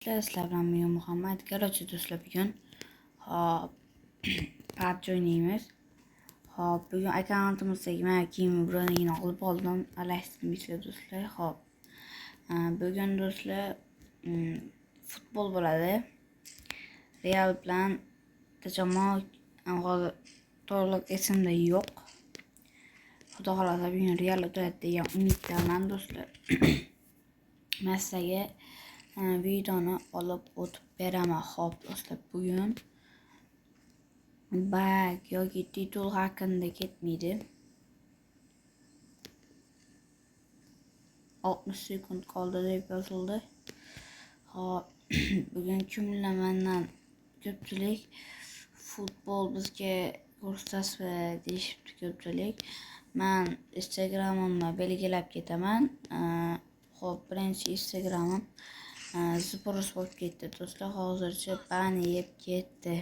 Sizlar bilan men Muhammad. Короче, do'stlar, bugun hop PUBG o'ynaymiz. Hop, bugun akkauntimizdagi mana kiyim bronigini olib oldim. Alashtirmaysizlar do'stlar. Hop. Bugun do'stlar futbol bo'ladi. Real bilan jamoa hozir to'liq esimda yo'q. Xudo xolasa bugun Real o'tadi degan umiddaman do'stlar. Men sizlarga videoni olib o'tib beraman. Hop do'stlar, bugun bag yoki titul haqida ketmaydi. 60 sekund qoldi deb yozildi. Hop, bugun kimlardan ko'pchilik futbol bizga ko'rsatsa deyishibdi ko'pchilik. Men Instagramimni belgilab ketaman. Hop, birinchi Instagramim Zipros bo'lib ketdi do'stlar. Hozircha ban yeb ketdi.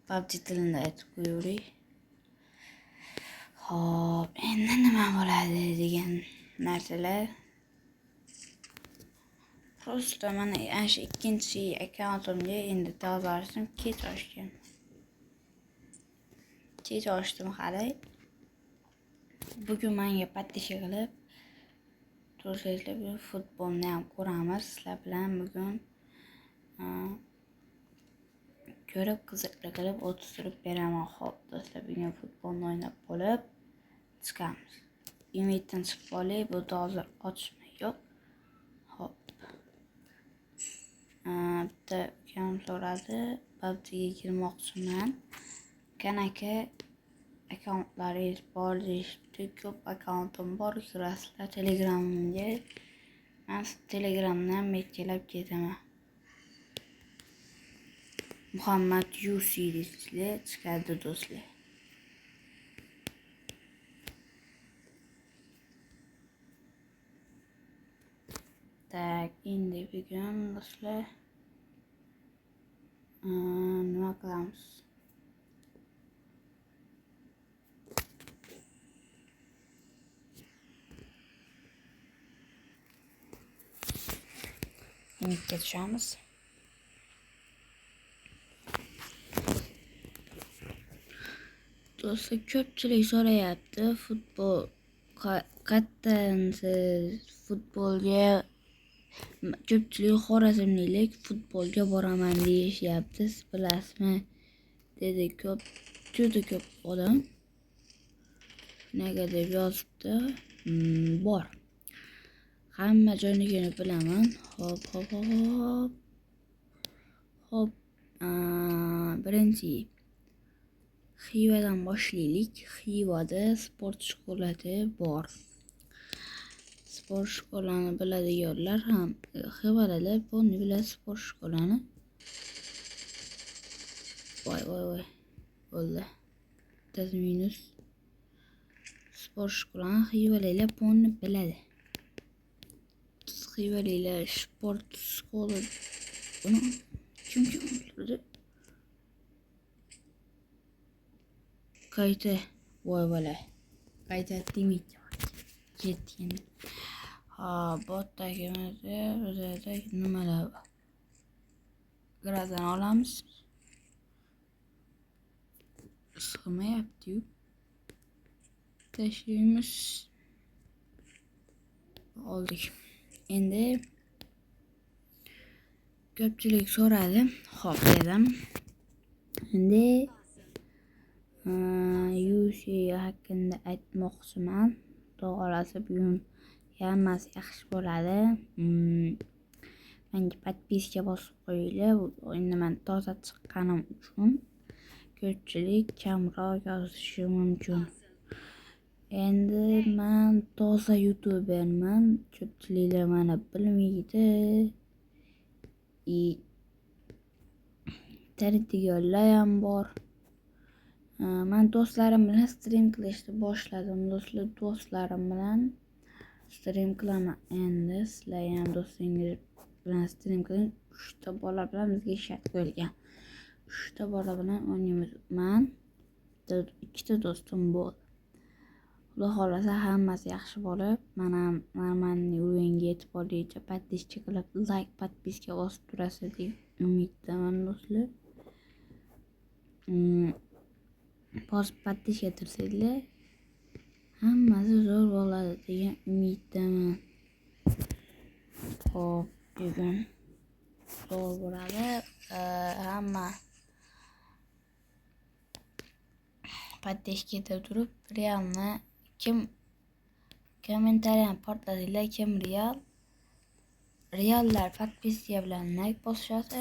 PUBG tilida aytib qo'yaylik. Hop, endi nima bo'ladi degan narsalar. Prosta mana ana ikkinchi akkauntimga endi tozalashim kech ochgan. Kech ochdim hali. Bugun menga pattisha qilib do'stlar, bugun futbolni ham ko'ramiz. Sizlar bilan bugun ko'rib qiziqli qilib o'tirib beraman. Hop do'stlar, bugun futbolni o'ynab bo'lib chiqamiz. Imiddan chiqib olay, bu hozir ochishma yo'q. Hop. Bitta ukam so'radi, PUBG'ga kirmoqchiman. Qanaqa akkauntlaringiz bor deyishdi. Ko'p akkauntim bor, kirasizlar Telegramimga. Men Telegramdan metkilab ketaman. Muhammad Yusi deysizlar, chiqadi do'stlar. Tak, endi bugun do'stlar nima qilamiz? Imidga tushamiz. Do'stlar, ko'pchilik so'rayapti, futbol qayerdansiz? Futbolga ko'pchilik xorazmlik futbolga boraman deyishyapti. Siz bilasizmi? Dedi juda ko'p odam. Nega deb yozibdi? Bor. Hamma joyligini bilaman. Hop. Birinchi Xivadan boshlaylik. Xivada sport shkolasi bor. Sport shkolani biladiganlar ham Xivadalar buni biladi sport shkolani. Voy. Bo'ldi. Minus. Sport shkolani Xivadalar buni biladi. Xivadalar sport shkola buni kim biladi? Qayta voy. Qayta demaydi. Ketdi. Botdagimizda bizda nimalar bor? Grazdan olamiz. Sig'mayapti-yu. Tashlaymiz. Oldik. Endi ko'pchilik so'radi. Hop, dedim. Endi Yusi haqida aytmoqchiman. To'g'risi bugun hammasi yaxshi bo'ladi. Menga podpiska bosib qo'yinglar. Endi men toza chiqqanim uchun ko'pchilik kamroq yozishi mumkin. Endi men toza youtuberman. Ko'pchiliklar meni bilmaydi. Taniydiganlar ham bor. Men do'stlarim bilan stream qilishni boshladim. Do'stlarim bilan stream qilaman. Endi sizlar ham do'stingiz bilan stream qiling. 3 ta bola bilan bizga shart qo'yilgan. 3 ta bola bilan o'ynaymiz. Men 2 ta do'stim bor. Xudo xolasa hammasi yaxshi bo'lib, men ham normalniy o'yinga yetib olguncha подписчик qilib, like, подписка bosib turasiz deb umiddaman do'stlar. Bosib подписка tursanglar, hammasi zo'r bo'ladi degan umiddaman. Xo'p, bugun zo'r bo'ladi. Hamma подписка etib turib, realni kim kommentariyani portlasanglar, kim reallar подписка bilan like bosishadi.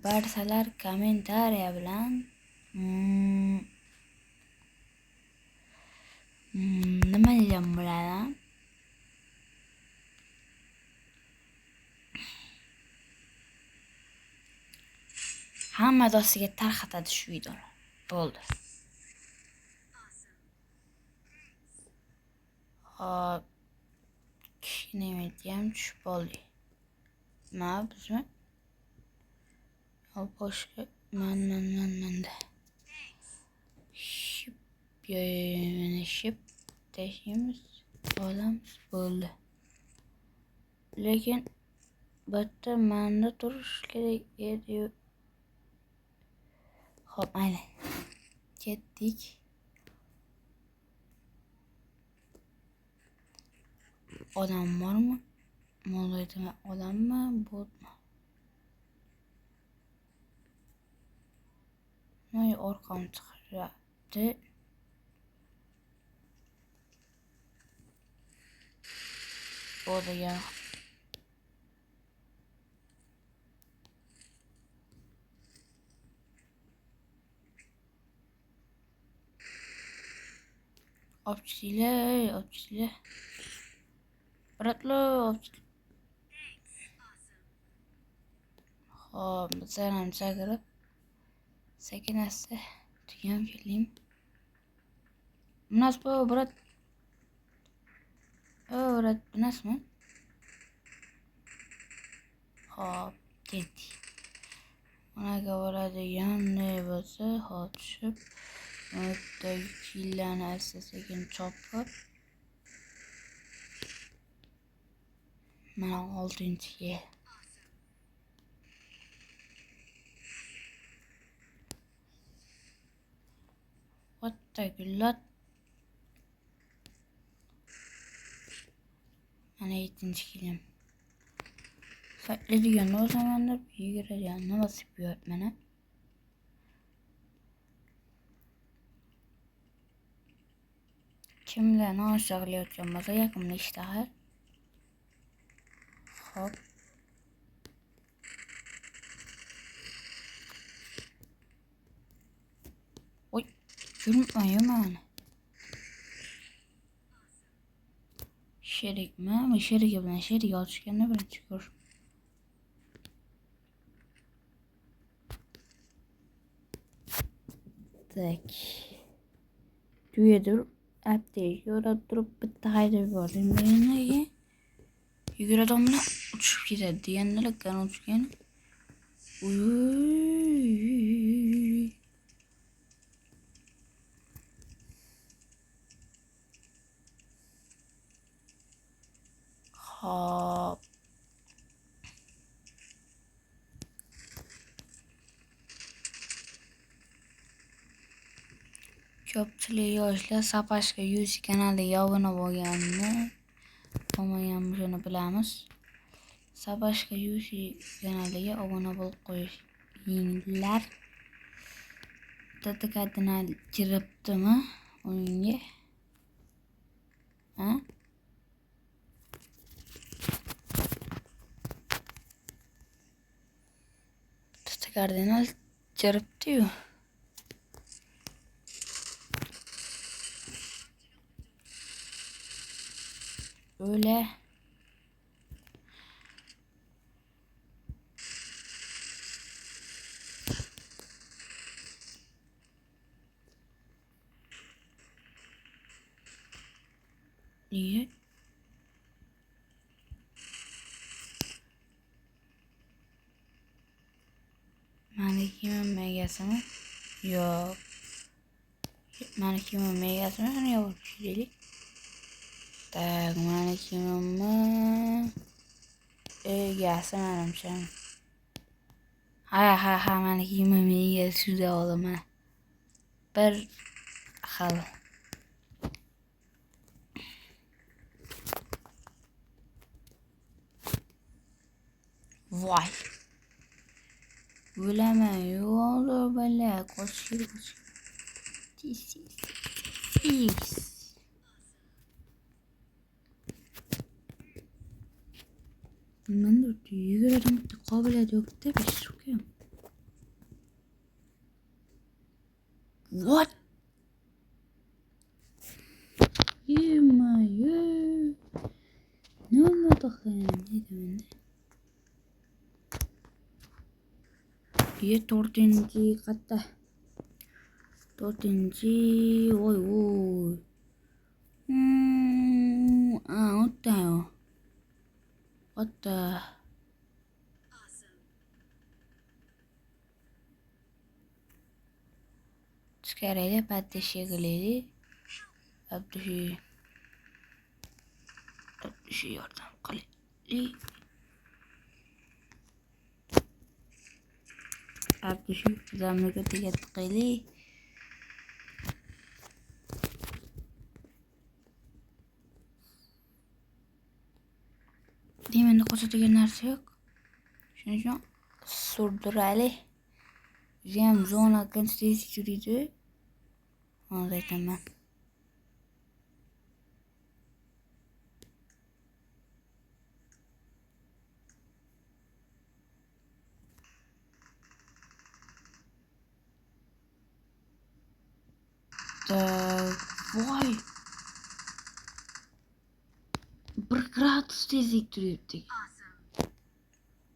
Barsalar kommentariya bilan nima deyam bo'ladi? Hamma do'stiga tarqatadi shu videoni. Bo'ldi. Hop. Kinemediyam tushib oldi. Nima bizmi? Boshqa manda. Ship mana ship tashimiz olamiz bo'ldi. Lekin bitta manda turish kerak edi. Hop, ayni. Ketdik. Odam bormi? Mo'g'ulistondagi odammi, botmi? Noy orqam chiqardi. Bo'ldi. Opchilar. Bratlo, opchilar. Hop, bizlarni chaqirib, sakinasi tugam keling. Munosib brat. Brat, munosibmi? Hop, ketdik. Unaqa bo'ladiganday bo'lsa, hop tushib, unutdagi killarni asta-sekin chopib, mana 6-ga. Gullat. Mana 7-kilim. Saytlaydigan o zamanlar yuguradigan nasib yo'q mana. Kimlar nonushta qilayotgan bo'lsa, yaqinda ishtaha. Hop. Oy, ko'rmayman. Sherikmi? Sherigi bilan sherik olishganda birinchi ko'r. Tak. Tuyudur. Apteka yorab turib bitta haydab yubordim. Meni yuguradigan bilan uchib ketadi deganlar kan uchgan. Hop. Ko'pchilik yoshlar Sapashka YouTube kanaliga obuna bo'lganini, bo'lmaganini bilamiz. Sapashka YouTube kanaliga obuna bo'lib qo'yinglar. Bitta kanal kiribdimi o'yinga? Ha? Bitta kanal kiribdi-yu. Öyle. Niye? Maniki megasini? Yok. Mana kiyimimni egasimi? Shuni yopib tushiraylik. Tak, mana kiyimimni egasi menimcha. Ha, mana kiyimimni egasi shuda olaman. Bir xil. Voy. O'laman, yo'q, bala, qochir. Tis. Nimanda yuguradigan qobiliyat yo'q-da, beshukam. What? Yema. Ne oldu bakayım? Neydi bende? Bir 4. katta. 4. Oy. What the hell? What the? Çıkarayla patates yağlaydı. Abdühü yardım kıldı. Abdühü zamlığa tiket kıldı. Demin de koşatugan narsa yok. Shuning uchun surdurali. Jam zona konstitutsiya yuridi. Hozir aytaman. Voy. 1 gradus tezlik turibdi.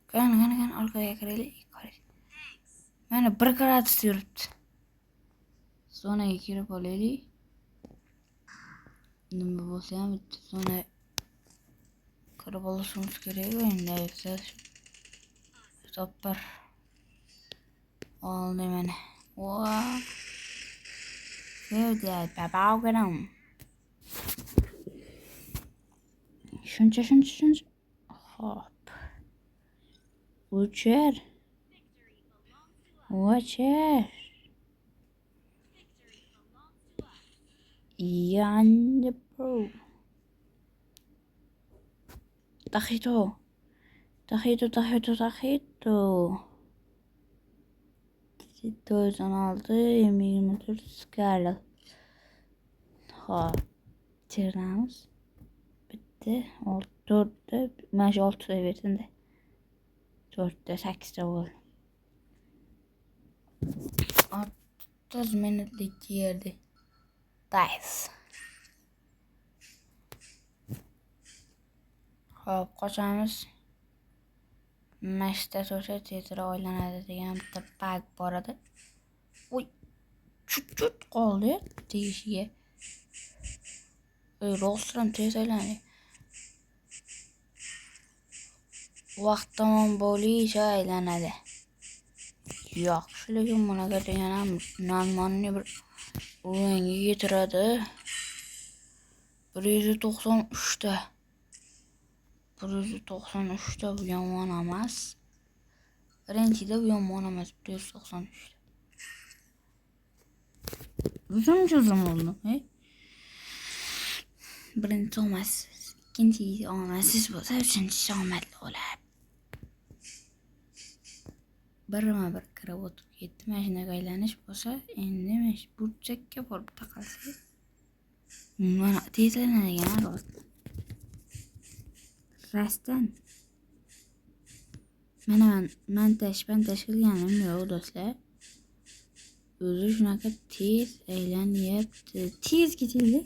Qani orqaga kiraylik. Mana 1 gradus turibdi. Zonaga kirib olaylik. Nima bo'lsa ham bitta zona kirib olishimiz kerak endi. Stopper. Oldim mana. Wow. Sevdi babagam. Shuncha. Hop. Uçer. Yandı bro. Tajito. 916 2024 skala. Hop. Tiramiz. Bitti. 4'te. Ben şu 6'da verdim de. 4'te 8'de oldu. 30 minutlik yerdi. Nice. Hop qochamiz. Mashta to'sha tezroq aylanadi degan bitta bug bor edi. Uy. Chut qoldi tegishiga. Rostdan tez aylanadi. Vaqt tamom bo'lishi aylanadi. Yo'q, lekin bunaqa degan ham normalniy bir o'yinga yetiradi. 193 ta. 193 ta bu yomon emas. Birinchida bu yomon emas, 193 ta. Uzun oldu. Birinchi omadsiz, ikkinchisi omadsiz bo'lsa, uchinchisi omadli bo'ladi. Birma-bir kirib o'tib ketdi. Mashinaga aylanish bo'lsa, endi burchakka borib taqalsa. Mana tezlanadigan rost. Rastdan. Mana montaj qilganim yo'q do'stlar. O'zi shunaqa tez aylanyapti. Tez ketildi.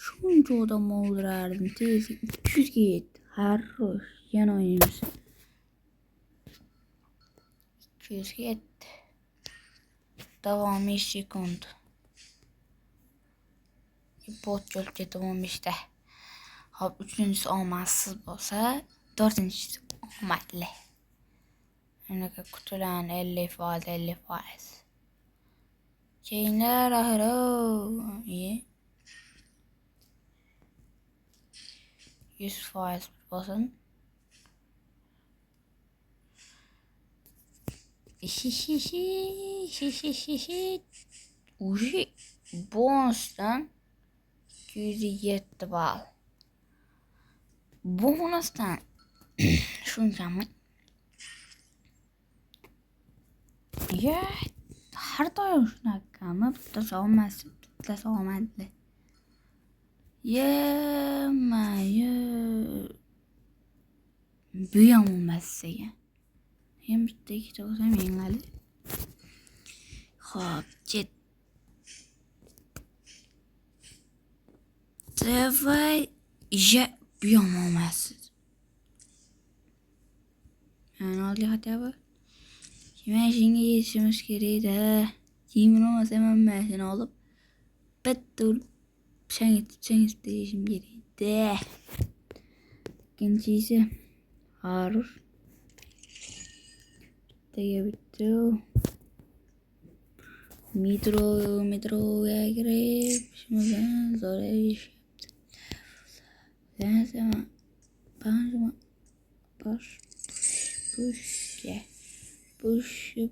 Shuncha odam o'ldirardim. Tez 200 ga yetdi. Xarosh, yana o'yinimiz. 200 ga yetdi. Davom 5 sekund. Bot yo'lga davom etdi. Hop, 3-inchisi omadsiz bo'lsa, 4-inchisi omadli. Anaqa kutilgan 50%. Keyinlar axir. Iye. 100% bosin. Уже bonusdan 207 ball. Bonusdan shunchami? Ya, har doim shunaqami? Bittasi olmasa, bittasi olmadi. Yemayu. Bu ham olmasa ya. Hem bitta ikkita bo'lsam yengali. Xo'p, jet. Давай, я бьем olmasa. Yani oldu хотя Kime şimdi yetişimiz gereğiydi. Kimin olmasa hemen mesini alıp bitti olup sen isteyişim gereğiydi. İkincisi Harur. Bitti. Metroya girip şimdi zor iş yaptım. Ben sana push yeah. Push. Bye.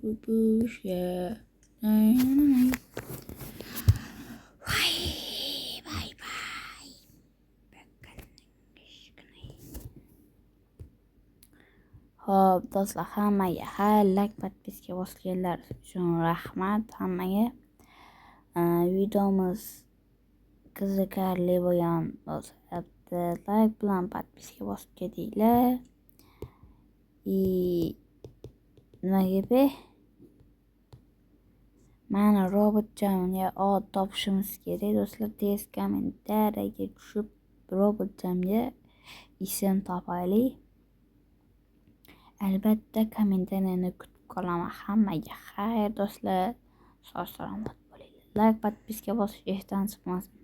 Xo'p, do'stlar, hammaga like podpiska bosganlar uchun rahmat hammaga. Videomiz qiziqarli bo'lgan bo'lsa, like bilan podpiska bosib ketinglar. Nima gibi? Mana robotchamga ot topishimiz kerak do'stlar. Tez kommentariyaga tushib robotchamga ism topaylik. Albatta kommentariyani kutib qolaman. Hammaga xayr do'stlar. Sog' salomat bo'linglar. Like podpiska bosish esdan chiqmasin.